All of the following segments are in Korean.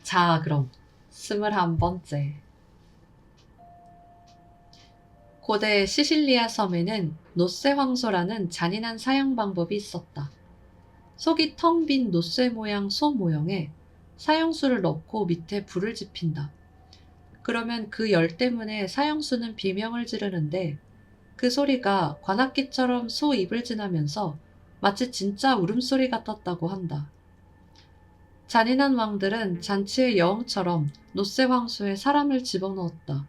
자, 그럼 21번째. 고대 시실리아 섬에는 노쇠 황소라는 잔인한 사형 방법이 있었다. 속이 텅 빈 노쇠 모양 소 모형에 사형수를 넣고 밑에 불을 지핀다. 그러면 그 열 때문에 사형수는 비명을 지르는데 그 소리가 관악기처럼 소 입을 지나면서 마치 진짜 울음소리 같았다고 한다. 잔인한 왕들은 잔치의 여왕처럼 노쇠 황소에 사람을 집어넣었다.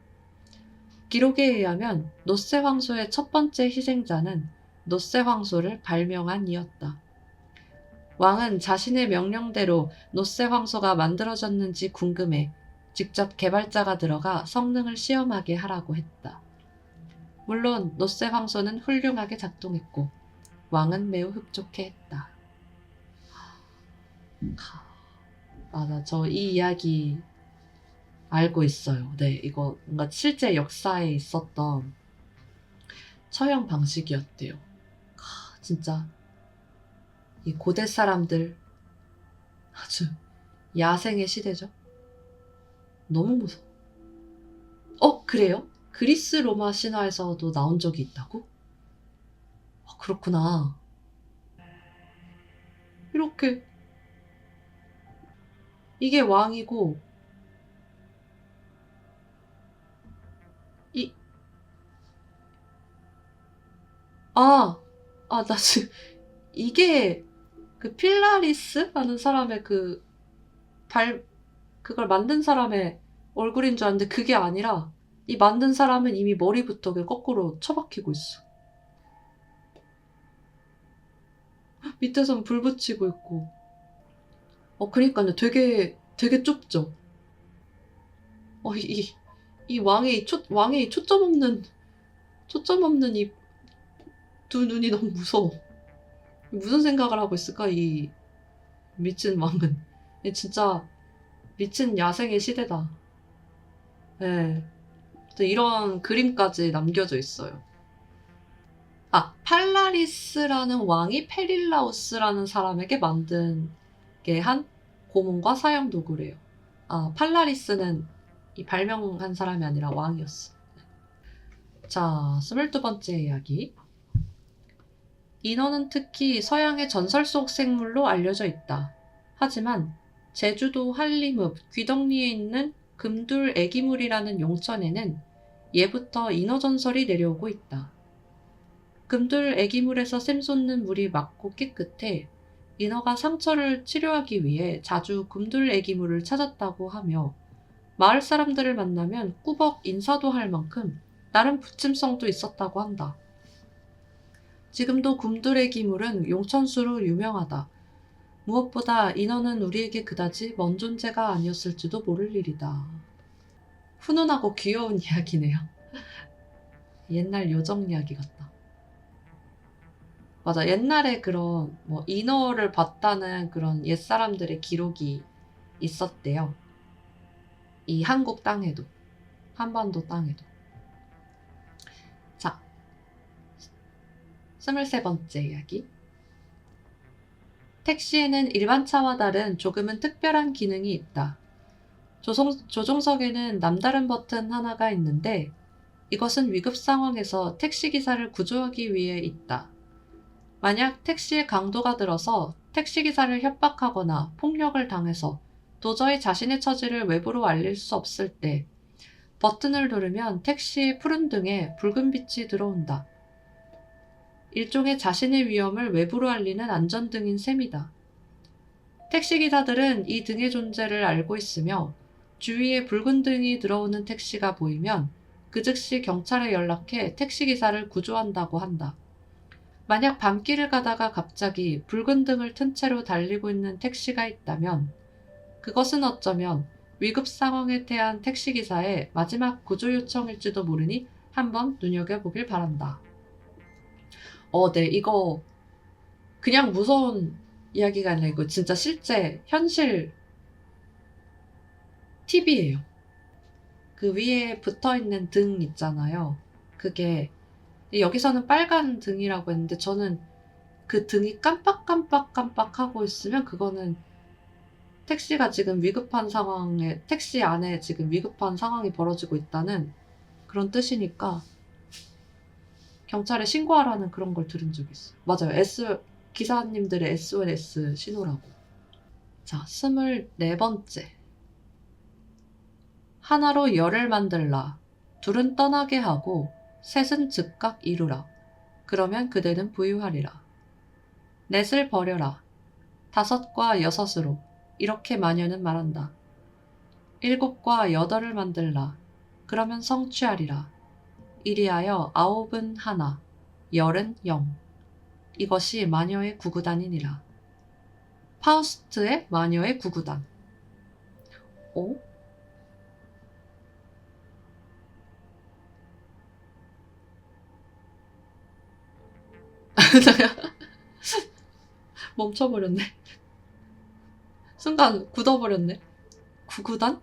기록에 의하면 노쇠 황소의 첫 번째 희생자는 노쇠 황소를 발명한 이였다. 왕은 자신의 명령대로 노쇠 황소가 만들어졌는지 궁금해 직접 개발자가 들어가 성능을 시험하게 하라고 했다. 물론 노쇠 황소는 훌륭하게 작동했고 왕은 매우 흡족해했다. 맞아, 저 이 이야기 알고 있어요. 네, 이거 뭔가 실제 역사에 있었던 처형 방식이었대요. 진짜 이 고대 사람들 아주 야생의 시대죠. 너무 무서워. 그래요? 그리스 로마 신화에서도 나온 적이 있다고? 그렇구나. 이렇게 이게 왕이고 이 나 지금 이게 그 필라리스라는 사람의 그걸 만든 사람의 얼굴인 줄 알았는데 그게 아니라 이 만든 사람은 이미 머리부터 그냥 거꾸로 처박히고 있어. 밑에선 불 붙이고 있고. 그니까요. 되게 좁죠. 이 왕의 초점 없는 이 두 눈이 너무 무서워. 무슨 생각을 하고 있을까, 이 미친 왕은. 진짜 미친 야생의 시대다. 네. 이런 그림까지 남겨져 있어요. 팔라리스라는 왕이 페릴라우스라는 사람에게 만들게 한 고문과 사형 도구래요. 팔라리스는 이 발명한 사람이 아니라 왕이었어. 자, 22번째 이야기. 인어는 특히 서양의 전설 속 생물로 알려져 있다. 하지만 제주도 한림읍 귀덕리에 있는 금둘 애기물이라는 용천에는 예부터 인어 전설이 내려오고 있다. 금둘 애기물에서 샘솟는 물이 맑고 깨끗해 인어가 상처를 치료하기 위해 자주 금둘 애기물을 찾았다고 하며 마을 사람들을 만나면 꾸벅 인사도 할 만큼 나름 부침성도 있었다고 한다. 지금도 금둘 애기물은 용천수로 유명하다. 무엇보다 인어는 우리에게 그다지 먼 존재가 아니었을지도 모를 일이다. 훈훈하고 귀여운 이야기네요. 옛날 요정 이야기 같다. 맞아, 옛날에 그런 인어를 봤다는 그런 옛사람들의 기록이 있었대요. 이 한국 땅에도, 한반도 땅에도. 자, 23번째 이야기. 택시에는 일반 차와 다른 조금은 특별한 기능이 있다. 조종석에는 남다른 버튼 하나가 있는데 이것은 위급 상황에서 택시기사를 구조하기 위해 있다. 만약 택시의 강도가 들어서 택시기사를 협박하거나 폭력을 당해서 도저히 자신의 처지를 외부로 알릴 수 없을 때 버튼을 누르면 택시의 푸른 등에 붉은 빛이 들어온다. 일종의 자신의 위험을 외부로 알리는 안전등인 셈이다. 택시기사들은 이 등의 존재를 알고 있으며 주위에 붉은 등이 들어오는 택시가 보이면 그 즉시 경찰에 연락해 택시기사를 구조한다고 한다. 만약 밤길을 가다가 갑자기 붉은 등을 튼 채로 달리고 있는 택시가 있다면 그것은 어쩌면 위급 상황에 태한 택시기사의 마지막 구조 요청일지도 모르니 한번 눈여겨보길 바란다. 네, 이거 그냥 무서운 이야기가 아니라 이거 진짜 실제 현실 팁이에요. 그 위에 붙어있는 등 있잖아요. 그게 여기서는 빨간 등이라고 했는데 저는 그 등이 깜빡깜빡깜빡 하고 있으면 그거는 택시 안에 지금 위급한 상황이 벌어지고 있다는 그런 뜻이니까 경찰에 신고하라는 그런 걸 들은 적이 있어요. 맞아요. 기사님들의 SOS 신호라고. 자, 24번째. 하나로 열을 만들라. 둘은 떠나게 하고 셋은 즉각 이루라. 그러면 그대는 부유하리라. 넷을 버려라. 다섯과 여섯으로 이렇게 마녀는 말한다. 일곱과 여덟을 만들라. 그러면 성취하리라. 이리하여 아홉은 하나, 열은 영. 이것이 마녀의 구구단이니라. 파우스트의 마녀의 구구단. 오? 멈춰버렸네. 순간 굳어버렸네. 구구단?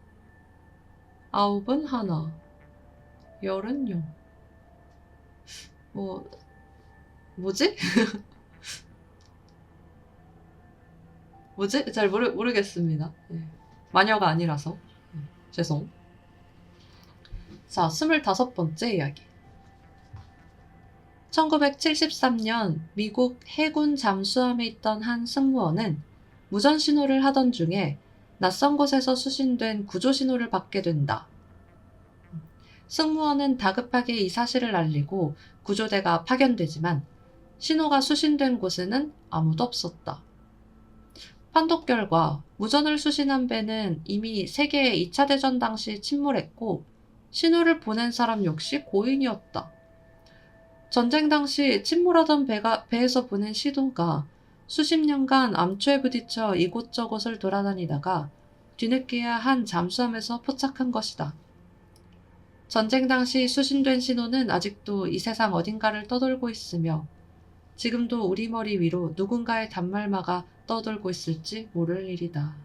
아홉은 하나, 열은 영. 뭐지? 뭐지? 잘 모르겠습니다. 네. 마녀가 아니라서. 죄송. 자, 25번째 이야기. 1973년 미국 해군 잠수함에 있던 한 승무원은 무전 신호를 하던 중에 낯선 곳에서 수신된 구조 신호를 받게 된다. 승무원은 다급하게 이 사실을 알리고 구조대가 파견되지만 신호가 수신된 곳에는 아무도 없었다. 판독 결과 무전을 수신한 배는 이미 세계 2차 대전 당시 침몰했고 신호를 보낸 사람 역시 고인이었다. 전쟁 당시 침몰하던 배에서 보낸 신호가 수십 년간 암초에 부딪혀 이곳저곳을 돌아다니다가 뒤늦게야 한 잠수함에서 포착한 것이다. 전쟁 당시 수신된 신호는 아직도 이 세상 어딘가를 떠돌고 있으며 지금도 우리 머리 위로 누군가의 단말마가 떠돌고 있을지 모를 일이다.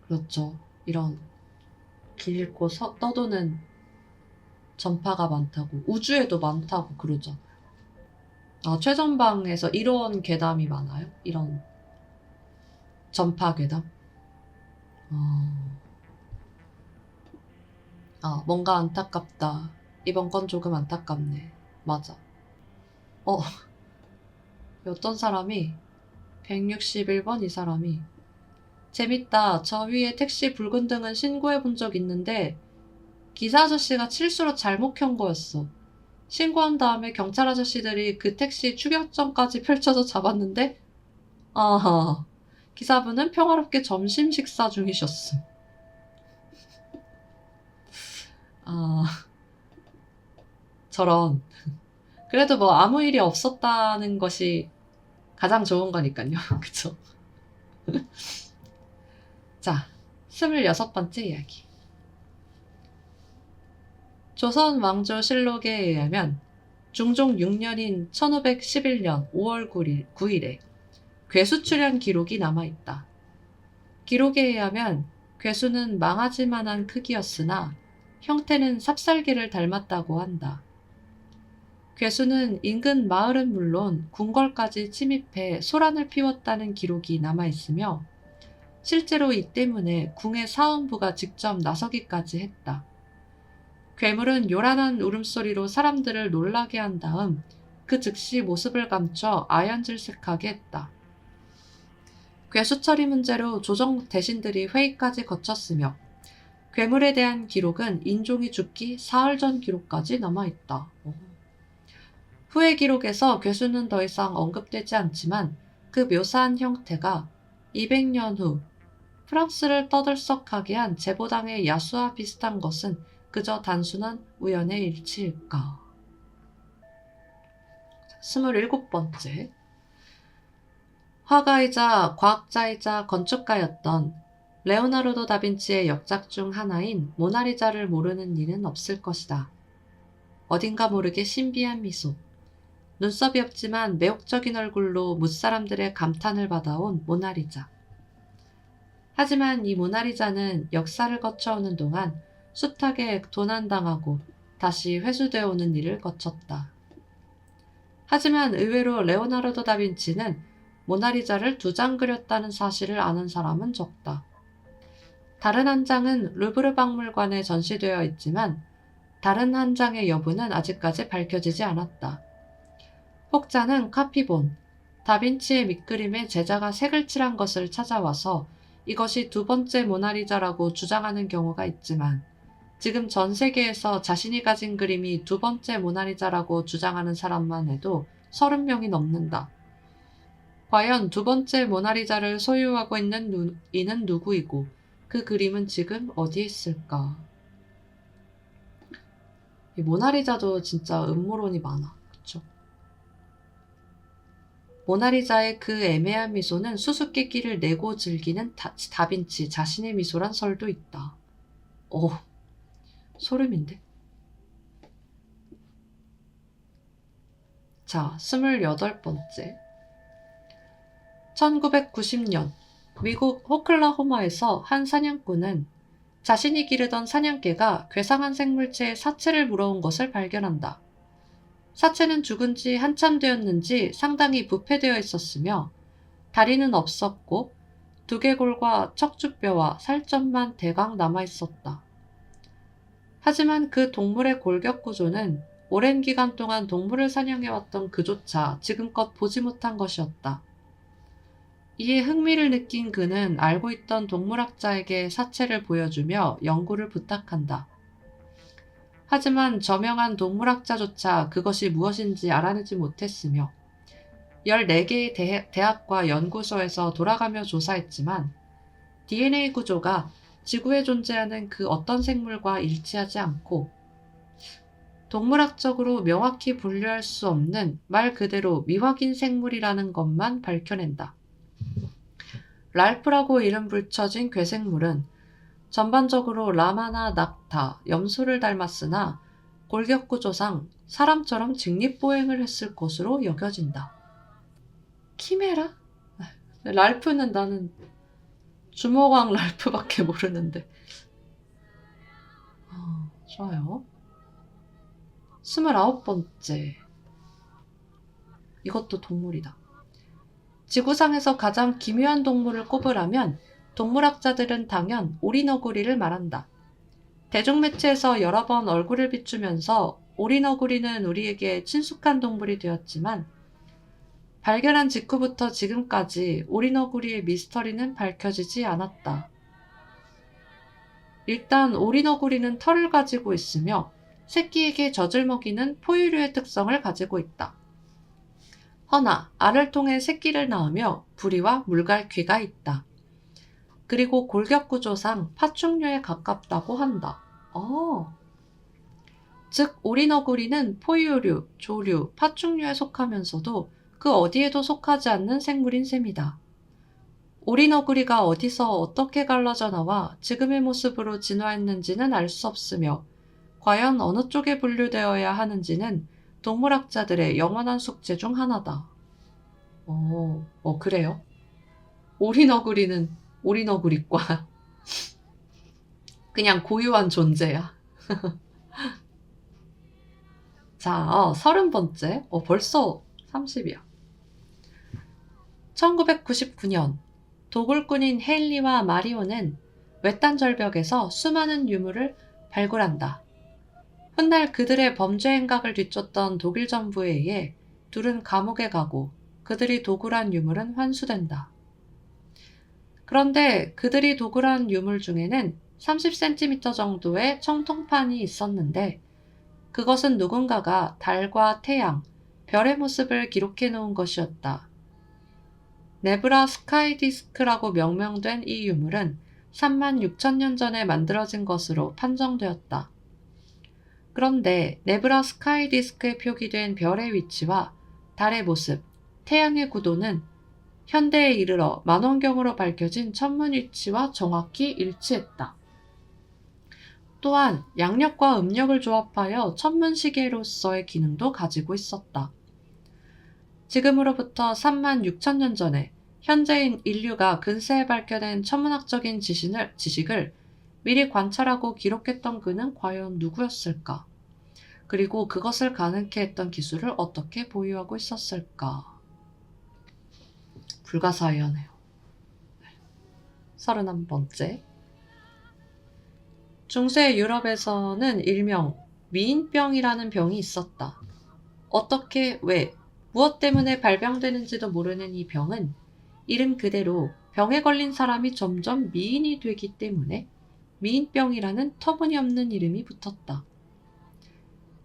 그렇죠. 이런 길고 떠도는 전파가 많다고, 우주에도 많다고 그러죠. 아, 최전방에서 이런 괴담이 많아요? 이런 전파 괴담? 뭔가 안타깝다. 이번 건 조금 안타깝네. 맞아. 어떤 사람이 161번 이 사람이 재밌다. 저 위에 택시 붉은 등은 신고해 본 적 있는데 기사 아저씨가 실수로 잘못 켠 거였어. 신고한 다음에 경찰 아저씨들이 그 택시 추격전까지 펼쳐서 잡았는데 아하, 기사분은 평화롭게 점심 식사 중이셨음. 저런. 그래도 뭐 아무 일이 없었다는 것이 가장 좋은 거니까요. 그쵸? 자, 26번째 이야기. 조선 왕조 실록에 의하면 중종 6년인 1511년 5월 9일에 괴수 출현 기록이 남아있다. 기록에 의하면 괴수는 망아지만한 크기였으나 형태는 삽살개를 닮았다고 한다. 괴수는 인근 마을은 물론 궁궐까지 침입해 소란을 피웠다는 기록이 남아있으며 실제로 이 때문에 궁의 사원부가 직접 나서기까지 했다. 괴물은 요란한 울음소리로 사람들을 놀라게 한 다음 그 즉시 모습을 감춰 아연질색하게 했다. 괴수 처리 문제로 조정 대신들이 회의까지 거쳤으며 괴물에 대한 기록은 인종이 죽기 사흘 전 기록까지 남아있다. 후의 기록에서 괴수는 더 이상 언급되지 않지만 그 묘사한 형태가 200년 후 프랑스를 떠들썩하게 한 제보당의 야수와 비슷한 것은 그저 단순한 우연의 일치일까. 27번째. 화가이자 과학자이자 건축가였던 레오나르도 다빈치의 역작 중 하나인 모나리자를 모르는 이는 없을 것이다. 어딘가 모르게 신비한 미소, 눈썹이 없지만 매혹적인 얼굴로 무사람들의 감탄을 받아온 모나리자. 하지만 이 모나리자는 역사를 거쳐오는 동안 숱하게 도난당하고 다시 회수되어 오는 일을 거쳤다. 하지만 의외로 레오나르도 다빈치는 모나리자를 2장 그렸다는 사실을 아는 사람은 적다. 다른 한 장은 루브르 박물관에 전시되어 있지만 다른 한 장의 여부는 아직까지 밝혀지지 않았다. 혹자는 카피본, 다빈치의 밑그림에 제자가 색을 칠한 것을 찾아와서 이것이 2번째 모나리자라고 주장하는 경우가 있지만 지금 전 세계에서 자신이 가진 그림이 2번째 모나리자라고 주장하는 사람만 해도 30명이 넘는다. 과연 2번째 모나리자를 소유하고 있는 이는 누구이고 그 그림은 지금 어디에 있을까? 이 모나리자도 진짜 음모론이 많아. 그쵸? 모나리자의 그 애매한 미소는 수수께끼를 내고 즐기는 다빈치 자신의 미소란 설도 있다. 오, 소름인데? 자, 28번째. 1990년 미국 호클라호마에서 한 사냥꾼은 자신이 기르던 사냥개가 괴상한 생물체의 사체를 물어온 것을 발견한다. 사체는 죽은 지 한참 되었는지 상당히 부패되어 있었으며 다리는 없었고 두개골과 척추뼈와 살점만 대강 남아있었다. 하지만 그 동물의 골격 구조는 오랜 기간 동안 동물을 사냥해왔던 그조차 지금껏 보지 못한 것이었다. 이에 흥미를 느낀 그는 알고 있던 동물학자에게 사체를 보여주며 연구를 부탁한다. 하지만 저명한 동물학자조차 그것이 무엇인지 알아내지 못했으며 14개의 대학과 연구소에서 돌아가며 조사했지만 DNA 구조가 지구에 존재하는 그 어떤 생물과 일치하지 않고 동물학적으로 명확히 분류할 수 없는 말 그대로 미확인 생물이라는 것만 밝혀낸다. 랄프라고 이름 붙여진 괴생물은 전반적으로 라마나 낙타, 염소를 닮았으나 골격구조상 사람처럼 직립보행을 했을 것으로 여겨진다. 키메라? 랄프는 나는 주먹왕 랄프밖에 모르는데. 좋아요. 29번째. 이것도 동물이다. 지구상에서 가장 기묘한 동물을 꼽으라면 동물학자들은 당연 오리너구리를 말한다. 대중매체에서 여러 번 얼굴을 비추면서 오리너구리는 우리에게 친숙한 동물이 되었지만 발견한 직후부터 지금까지 오리너구리의 미스터리는 밝혀지지 않았다. 일단 오리너구리는 털을 가지고 있으며 새끼에게 젖을 먹이는 포유류의 특성을 가지고 있다. 허나 알을 통해 새끼를 낳으며 부리와 물갈퀴가 있다. 그리고 골격구조상 파충류에 가깝다고 한다. 즉 오리너구리는 포유류, 조류, 파충류에 속하면서도 그 어디에도 속하지 않는 생물인 셈이다. 오리너구리가 어디서 어떻게 갈라져 나와 지금의 모습으로 진화했는지는 알 수 없으며 과연 어느 쪽에 분류되어야 하는지는 동물학자들의 영원한 숙제 중 하나다. 그래요? 오리너구리는 오리너구리과 그냥 고유한 존재야. 자, 30번째. 벌써 30이야. 1999년 도굴꾼인 헤일리와 마리오는 외딴 절벽에서 수많은 유물을 발굴한다. 훗날 그들의 범죄 행각을 뒤쫓던 독일 정부에 의해 둘은 감옥에 가고 그들이 도굴한 유물은 환수된다. 그런데 그들이 도굴한 유물 중에는 30cm 정도의 청통판이 있었는데 그것은 누군가가 달과 태양, 별의 모습을 기록해 놓은 것이었다. 네브라 스카이 디스크라고 명명된 이 유물은 36,000년 전에 만들어진 것으로 판정되었다. 그런데 네브라 스카이 디스크에 표기된 별의 위치와 달의 모습, 태양의 구도는 현대에 이르러 만원경으로 밝혀진 천문 위치와 정확히 일치했다. 또한 양력과 음력을 조합하여 천문시계로서의 기능도 가지고 있었다. 지금으로부터 36,000년 전에 현재인 인류가 근세에 밝혀낸 천문학적인 지식을 미리 관찰하고 기록했던 그는 과연 누구였을까? 그리고 그것을 가능케 했던 기술을 어떻게 보유하고 있었을까? 불가사의하네요. 31번째. 중세 유럽에서는 일명 미인병이라는 병이 있었다. 어떻게, 왜, 무엇 때문에 발병되는지도 모르는 이 병은 이름 그대로 병에 걸린 사람이 점점 미인이 되기 때문에 미인병이라는 터무니없는 이름이 붙었다.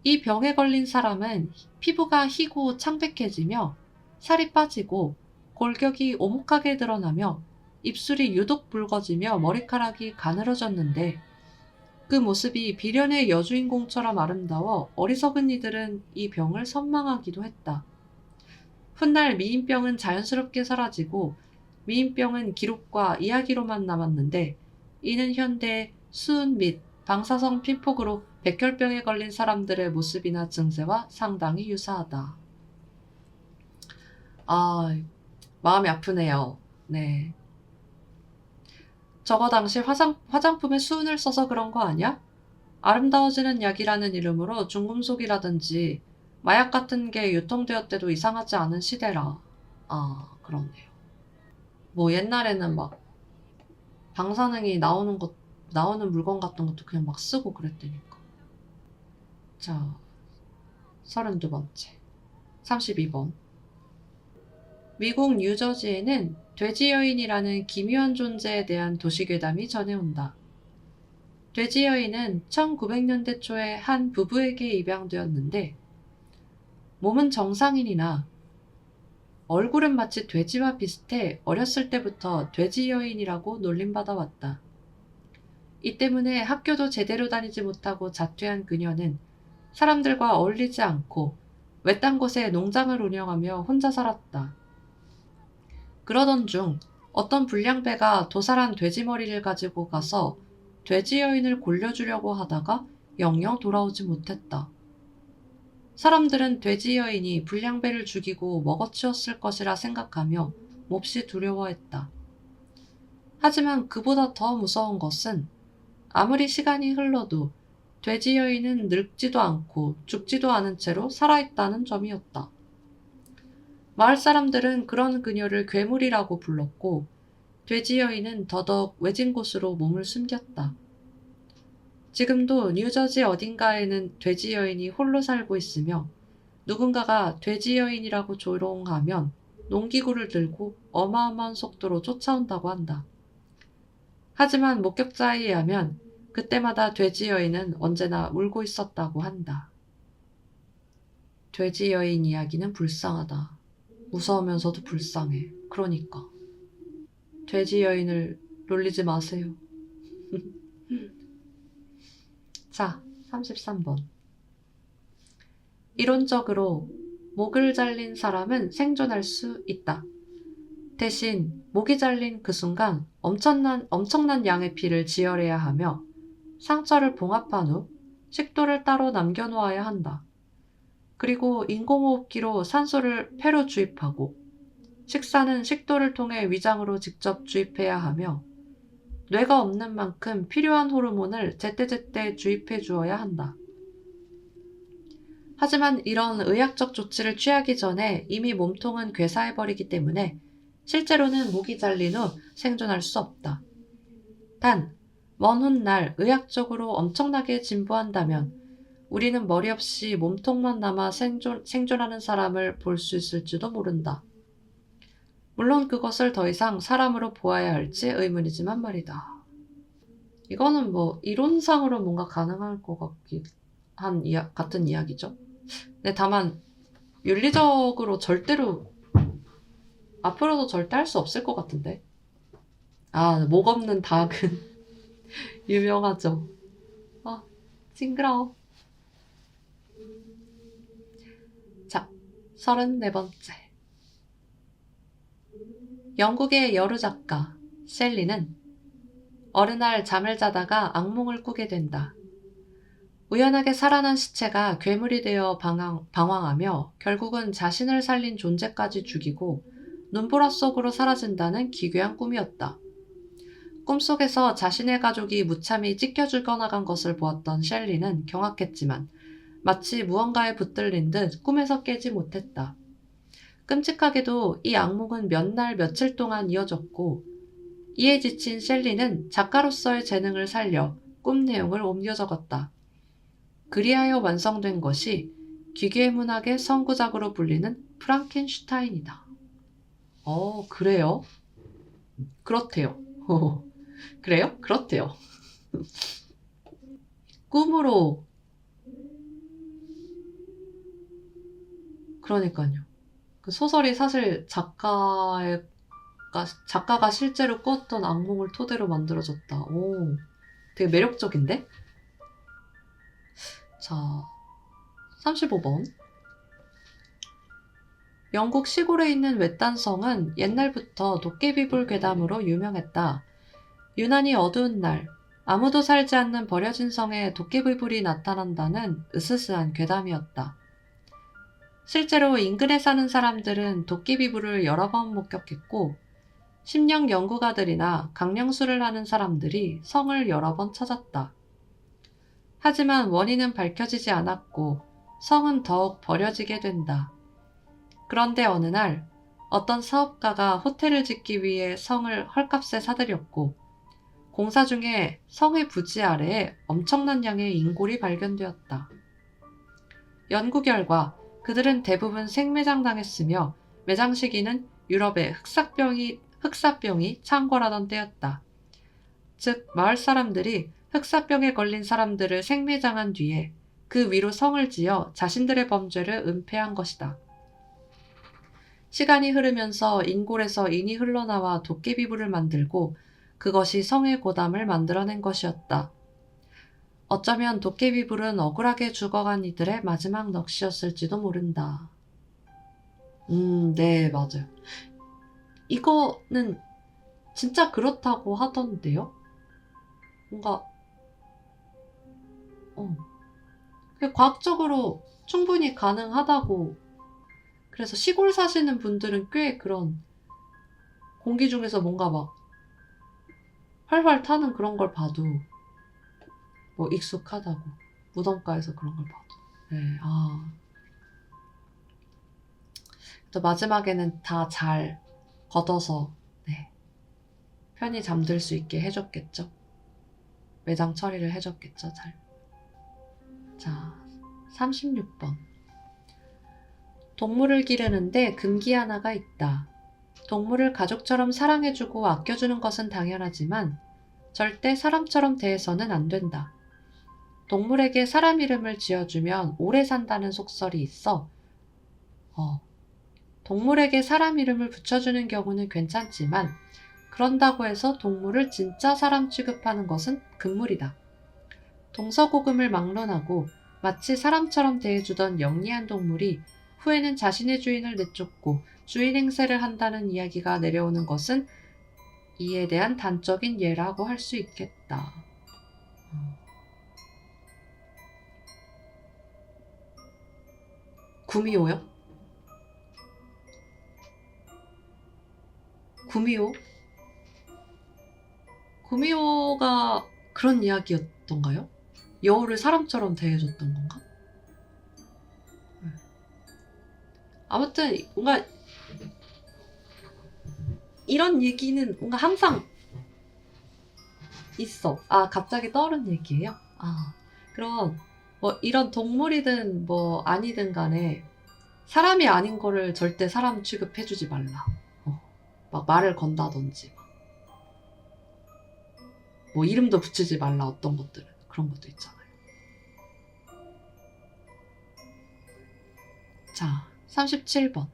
이 병에 걸린 사람은 피부가 희고 창백해지며 살이 빠지고 골격이 오목하게 드러나며 입술이 유독 붉어지며 머리카락이 가늘어졌는데 그 모습이 비련의 여주인공처럼 아름다워 어리석은 이들은 이 병을 선망하기도 했다. 훗날 미인병은 자연스럽게 사라지고 미인병은 기록과 이야기로만 남았는데 이는 현대 수은 및 방사성 핀폭으로 백혈병에 걸린 사람들의 모습이나 증세와 상당히 유사하다. 아, 마음이 아프네요. 네. 저거 당시 화장품에 수은을 써서 그런 거 아니야? 아름다워지는 약이라는 이름으로 중금속이라든지 마약 같은 게 유통되었대도 이상하지 않은 시대라. 아, 그렇네요. 뭐 옛날에는 막 방사능이 나오는 물건 같은 것도 그냥 막 쓰고 그랬다니까. 자, 32번째. 32번. 미국 뉴저지에는 돼지 여인이라는 기묘한 존재에 대한 도시괴담이 전해온다. 돼지 여인은 1900년대 초에 한 부부에게 입양되었는데 몸은 정상인이나 얼굴은 마치 돼지와 비슷해 어렸을 때부터 돼지 여인이라고 놀림받아 왔다. 이 때문에 학교도 제대로 다니지 못하고 자퇴한 그녀는 사람들과 어울리지 않고 외딴 곳에 농장을 운영하며 혼자 살았다. 그러던 중 어떤 불량배가 도살한 돼지 머리를 가지고 가서 돼지 여인을 골려주려고 하다가 영영 돌아오지 못했다. 사람들은 돼지 여인이 불량배를 죽이고 먹어치웠을 것이라 생각하며 몹시 두려워했다. 하지만 그보다 더 무서운 것은 아무리 시간이 흘러도 돼지 여인은 늙지도 않고 죽지도 않은 채로 살아있다는 점이었다. 마을 사람들은 그런 그녀를 괴물이라고 불렀고 돼지 여인은 더더욱 외진 곳으로 몸을 숨겼다. 지금도 뉴저지 어딘가에는 돼지 여인이 홀로 살고 있으며 누군가가 돼지 여인이라고 조롱하면 농기구를 들고 어마어마한 속도로 쫓아온다고 한다. 하지만 목격자에 의하면 그때마다 돼지 여인은 언제나 울고 있었다고 한다. 돼지 여인 이야기는 불쌍하다. 무서우면서도 불쌍해. 그러니까. 돼지 여인을 놀리지 마세요. 자, 33번. 이론적으로 목을 잘린 사람은 생존할 수 있다. 대신 목이 잘린 그 순간 엄청난 양의 피를 지혈해야 하며 상처를 봉합한 후 식도를 따로 남겨놓아야 한다. 그리고 인공호흡기로 산소를 폐로 주입하고 식사는 식도를 통해 위장으로 직접 주입해야 하며 뇌가 없는 만큼 필요한 호르몬을 제때제때 주입해 주어야 한다. 하지만 이런 의학적 조치를 취하기 전에 이미 몸통은 괴사해버리기 때문에 실제로는 목이 잘린 후 생존할 수 없다. 단, 먼 훗날 의학적으로 엄청나게 진보한다면 우리는 머리 없이 몸통만 남아 생존하는 사람을 볼 수 있을지도 모른다. 물론 그것을 더 이상 사람으로 보아야 할지 의문이지만 말이다. 이거는 뭐 이론상으로 뭔가 가능할 것 같은 이야기죠. 근데 다만 윤리적으로 절대로 앞으로도 절대 할 수 없을 것 같은데. 아, 목 없는 닭은 유명하죠. 아, 징그러워. 자, 34번째. 영국의 여류 작가 셀리는 어느 날 잠을 자다가 악몽을 꾸게 된다. 우연하게 살아난 시체가 괴물이 되어 방황하며 결국은 자신을 살린 존재까지 죽이고 눈보라 속으로 사라진다는 기괴한 꿈이었다. 꿈속에서 자신의 가족이 무참히 찢겨 죽어나간 것을 보았던 셸리는 경악했지만 마치 무언가에 붙들린 듯 꿈에서 깨지 못했다. 끔찍하게도 이 악몽은 몇 날 며칠 동안 이어졌고 이에 지친 셀리는 작가로서의 재능을 살려 꿈 내용을 옮겨 적었다. 그리하여 완성된 것이 기괴 문학의 선구작으로 불리는 프랑켄슈타인이다. 그래요? 그렇대요. 그래요? 그렇대요. 꿈으로. 그러니까요. 그 소설이 사실 작가가 실제로 꿨던 악몽을 토대로 만들어졌다. 오, 되게 매력적인데? 자, 35번. 영국 시골에 있는 외딴 성은 옛날부터 도깨비불 괴담으로 유명했다. 유난히 어두운 날, 아무도 살지 않는 버려진 성에 도깨비불이 나타난다는 으스스한 괴담이었다. 실제로 인근에 사는 사람들은 도깨비불을 여러 번 목격했고 심령 연구가들이나 강령술을 하는 사람들이 성을 여러 번 찾았다. 하지만 원인은 밝혀지지 않았고 성은 더욱 버려지게 된다. 그런데 어느 날 어떤 사업가가 호텔을 짓기 위해 성을 헐값에 사들였고 공사 중에 성의 부지 아래에 엄청난 양의 인골이 발견되었다. 연구 결과 그들은 대부분 생매장당했으며 매장 시기는 유럽의 흑사병이 창궐하던 때였다. 즉 마을 사람들이 흑사병에 걸린 사람들을 생매장한 뒤에 그 위로 성을 지어 자신들의 범죄를 은폐한 것이다. 시간이 흐르면서 인골에서 인이 흘러나와 도깨비불을 만들고 그것이 성의 고담을 만들어낸 것이었다. 어쩌면 도깨비불은 억울하게 죽어간 이들의 마지막 넋이었을지도 모른다. 네, 맞아요. 이거는 진짜 그렇다고 하던데요? 뭔가, 과학적으로 충분히 가능하다고. 그래서 시골 사시는 분들은 꽤 그런 공기 중에서 뭔가 막 활활 타는 그런 걸 봐도 뭐 익숙하다고. 무덤가에서 그런 걸 봐도. 네, 또 마지막에는 다 잘 걷어서, 네, 편히 잠들 수 있게 해줬겠죠. 매장 처리를 해줬겠죠, 잘. 자, 36번. 동물을 기르는데 금기 하나가 있다. 동물을 가족처럼 사랑해주고 아껴주는 것은 당연하지만 절대 사람처럼 대해서는 안 된다. 동물에게 사람 이름을 지어주면 오래 산다는 속설이 있어. 동물에게 사람 이름을 붙여주는 경우는 괜찮지만 그런다고 해서 동물을 진짜 사람 취급하는 것은 금물이다. 동서고금을 막론하고 마치 사람처럼 대해주던 영리한 동물이 후에는 자신의 주인을 내쫓고 주인 행세를 한다는 이야기가 내려오는 것은 이에 대한 단적인 예라고 할 수 있겠다. 구미호요? 구미호? 구미호가 그런 이야기였던가요? 여우를 사람처럼 대해줬던 건가? 아무튼 뭔가 이런 얘기는 뭔가 항상 있어. 갑자기 떠오른 얘기예요? 그럼 뭐 이런 동물이든 뭐 아니든 간에 사람이 아닌 거를 절대 사람 취급해주지 말라. 막 말을 건다든지 뭐 이름도 붙이지 말라. 어떤 것들은 그런 것도 있잖아요. 자, 37번.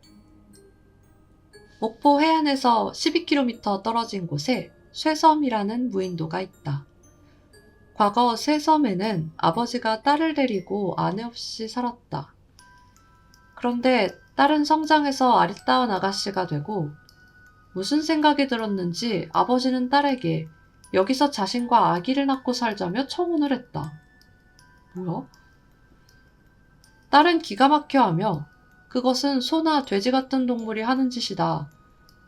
목포 해안에서 12km 떨어진 곳에 쇠섬이라는 무인도가 있다. 과거 쇠섬에는 아버지가 딸을 데리고 아내 없이 살았다. 그런데 딸은 성장해서 아리따운 아가씨가 되고 무슨 생각이 들었는지 아버지는 딸에게 여기서 자신과 아기를 낳고 살자며 청혼을 했다. 뭐야? 딸은 기가 막혀하며 그것은 소나 돼지 같은 동물이 하는 짓이다.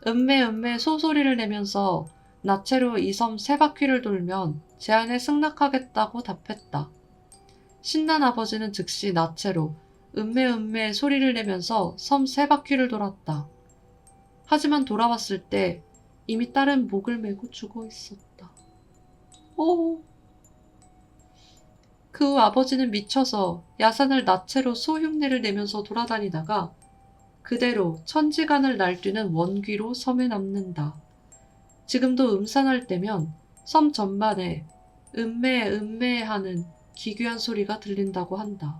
음메 소소리를 내면서 나체로 이 섬 3바퀴를 돌면 제안에 승낙하겠다고 답했다. 신난 아버지는 즉시 나체로 음메 소리를 내면서 섬 3바퀴를 돌았다. 하지만 돌아왔을 때 이미 딸은 목을 메고 죽어 있었다. 오. 그 후 아버지는 미쳐서 야산을 나체로 소흉내를 내면서 돌아다니다가 그대로 천지간을 날뛰는 원귀로 섬에 남는다. 지금도 음산할 때면 섬 전반에 음메 하는 기괴한 소리가 들린다고 한다.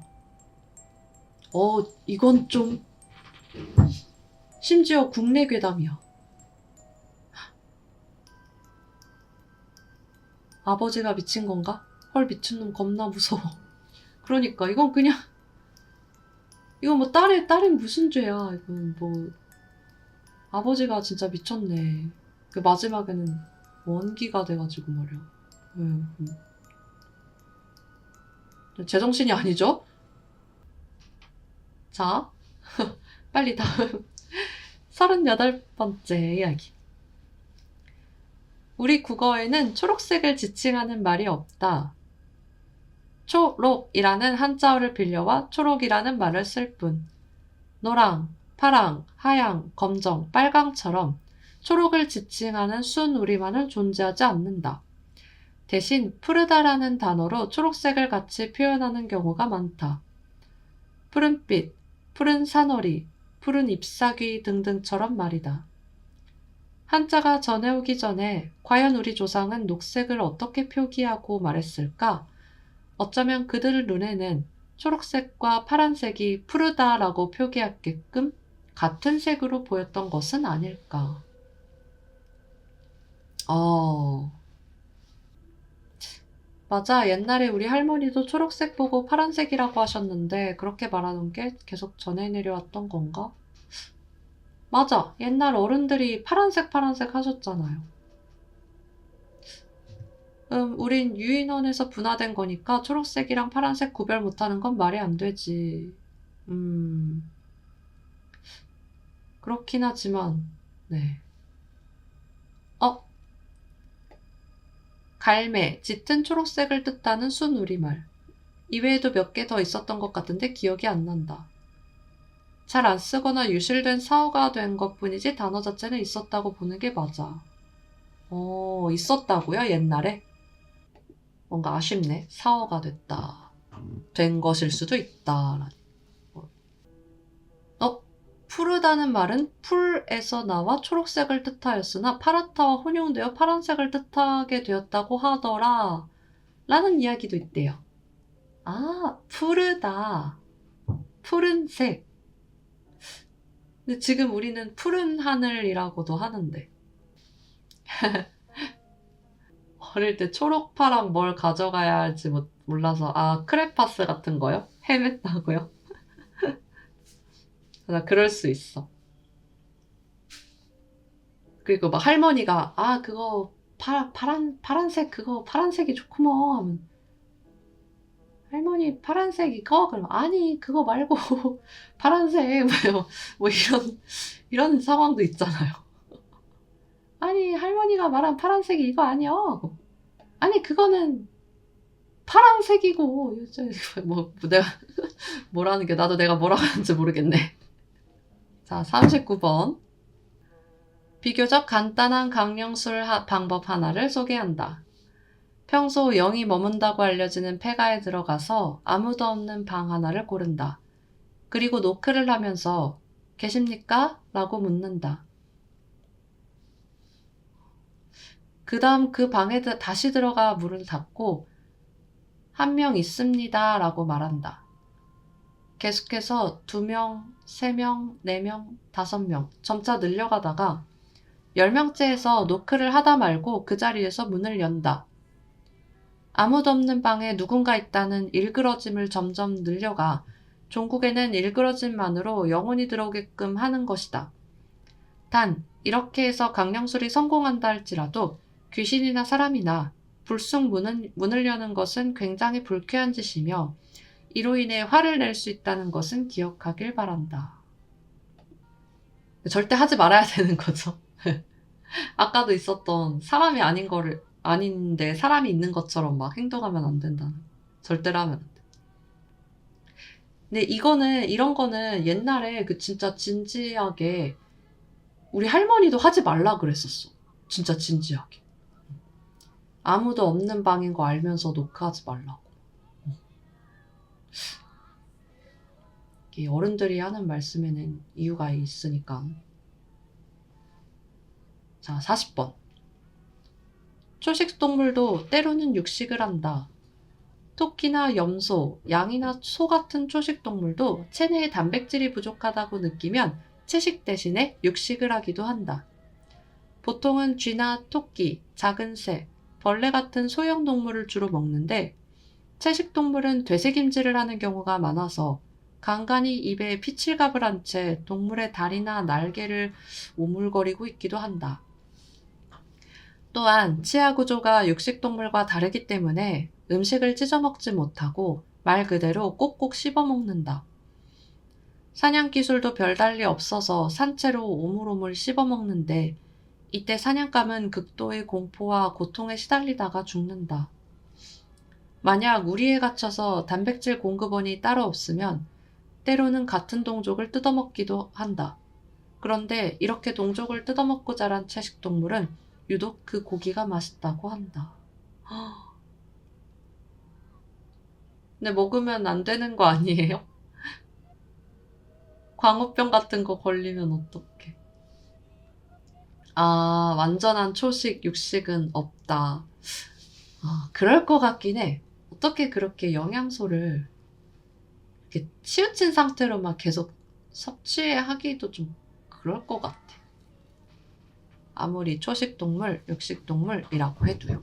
이건 좀 심지어 국내 괴담이야. 아버지가 미친 건가? 헐, 미친놈 겁나 무서워. 그러니까 이건 그냥 이건 뭐 딸은 무슨 죄야. 이건 뭐 아버지가 진짜 미쳤네. 그 마지막에는 원기가 돼가지고 말이야. 제정신이 아니죠? 자, 빨리 다음 38번째 이야기. 우리 국어에는 초록색을 지칭하는 말이 없다. 초록이라는 한자어를 빌려와 초록이라는 말을 쓸 뿐. 노랑, 파랑, 하양, 검정, 빨강처럼 초록을 지칭하는 순 우리말은 존재하지 않는다. 대신 푸르다라는 단어로 초록색을 같이 표현하는 경우가 많다. 푸른빛, 푸른 산허리, 푸른 잎사귀 등등처럼 말이다. 한자가 전해오기 전에 과연 우리 조상은 녹색을 어떻게 표기하고 말했을까? 어쩌면 그들 눈에는 초록색과 파란색이 푸르다라고 표기하게끔 같은 색으로 보였던 것은 아닐까. 맞아. 옛날에 우리 할머니도 초록색 보고 파란색이라고 하셨는데 그렇게 말하는 게 계속 전해 내려왔던 건가? 맞아. 옛날 어른들이 파란색 하셨잖아요. 우린 유인원에서 분화된 거니까 초록색이랑 파란색 구별 못하는 건 말이 안 되지. 그렇긴 하지만, 네. 갈매, 짙은 초록색을 뜻하는 순우리말. 이외에도 몇 개 더 있었던 것 같은데 기억이 안 난다. 잘 안 쓰거나 유실된 사어가 된 것뿐이지 단어 자체는 있었다고 보는 게 맞아. 있었다고요? 옛날에? 뭔가 아쉽네. 사어가 된 것일 수도 있다. 푸르다는 말은 풀에서 나와 초록색을 뜻하였으나 파랗다와 혼용되어 파란색을 뜻하게 되었다고 하더라. 라는 이야기도 있대요. 푸르다. 푸른색. 근데 지금 우리는 푸른 하늘이라고도 하는데. 어릴 때 초록파랑 뭘 가져가야 할지 몰라서, 크레파스 같은 거요? 헤맸다고요? 나 그럴 수 있어. 그리고 막 할머니가, 그거, 파란색, 그거, 파란색이 좋구먼. 하면, 할머니, 파란색 이거? 그럼, 아니, 그거 말고, 파란색, 뭐 이런 상황도 있잖아요. 아니, 할머니가 말한 파란색이 이거 아니야. 아니, 그거는 파란색이고, 내가, 뭐라는 게, 나도 내가 뭐라고 하는지 모르겠네. 자, 39번. 비교적 간단한 강령술 방법 하나를 소개한다. 평소 0이 머문다고 알려지는 폐가에 들어가서 아무도 없는 방 하나를 고른다. 그리고 노크를 하면서 계십니까? 라고 묻는다. 그 다음 그 방에 다시 들어가 문을 닫고 한 명 있습니다. 라고 말한다. 계속해서 2명, 3명, 4명, 5명 점차 늘려가다가 10명째에서 노크를 하다 말고 그 자리에서 문을 연다. 아무도 없는 방에 누군가 있다는 일그러짐을 점점 늘려가 종국에는 일그러짐만으로 영혼이 들어오게끔 하는 것이다. 단 이렇게 해서 강령술이 성공한다 할지라도 귀신이나 사람이나 불쑥 문을 여는 것은 굉장히 불쾌한 짓이며 이로 인해 화를 낼 수 있다는 것은 기억하길 바란다. 절대 하지 말아야 되는 거죠. 아까도 있었던 사람이 아닌데 사람이 있는 것처럼 막 행동하면 안 된다는. 절대로 하면 안 돼. 근데 이런 거는 옛날에 그 진짜 진지하게 우리 할머니도 하지 말라 그랬었어. 진짜 진지하게. 아무도 없는 방인 거 알면서 노크하지 말라고. 이게 어른들이 하는 말씀에는 이유가 있으니까. 자, 40번. 초식 동물도 때로는 육식을 한다. 토끼나 염소, 양이나 소 같은 초식 동물도 체내에 단백질이 부족하다고 느끼면 채식 대신에 육식을 하기도 한다. 보통은 쥐나 토끼, 작은 새, 벌레 같은 소형 동물을 주로 먹는데 채식 동물은 되새김질을 하는 경우가 많아서 간간히 입에 피칠갑을 한 채 동물의 다리나 날개를 오물거리고 있기도 한다. 또한 치아 구조가 육식동물과 다르기 때문에 음식을 찢어 먹지 못하고 말 그대로 꼭꼭 씹어 먹는다. 사냥 기술도 별달리 없어서 산채로 오물오물 씹어 먹는데 이때 사냥감은 극도의 공포와 고통에 시달리다가 죽는다. 만약 우리에 갇혀서 단백질 공급원이 따로 없으면 때로는 같은 동족을 뜯어먹기도 한다. 그런데 이렇게 동족을 뜯어먹고 자란 채식동물은 유독 그 고기가 맛있다고 한다. 근데 먹으면 안 되는 거 아니에요? 광우병 같은 거 걸리면 어떡해. 아, 완전한 초식, 육식은 없다. 아, 그럴 것 같긴 해. 어떻게 그렇게 영양소를 이렇게 치우친 상태로만 계속 섭취하기도 좀 그럴 것 같아. 아무리 초식 동물, 육식 동물이라고 해도요.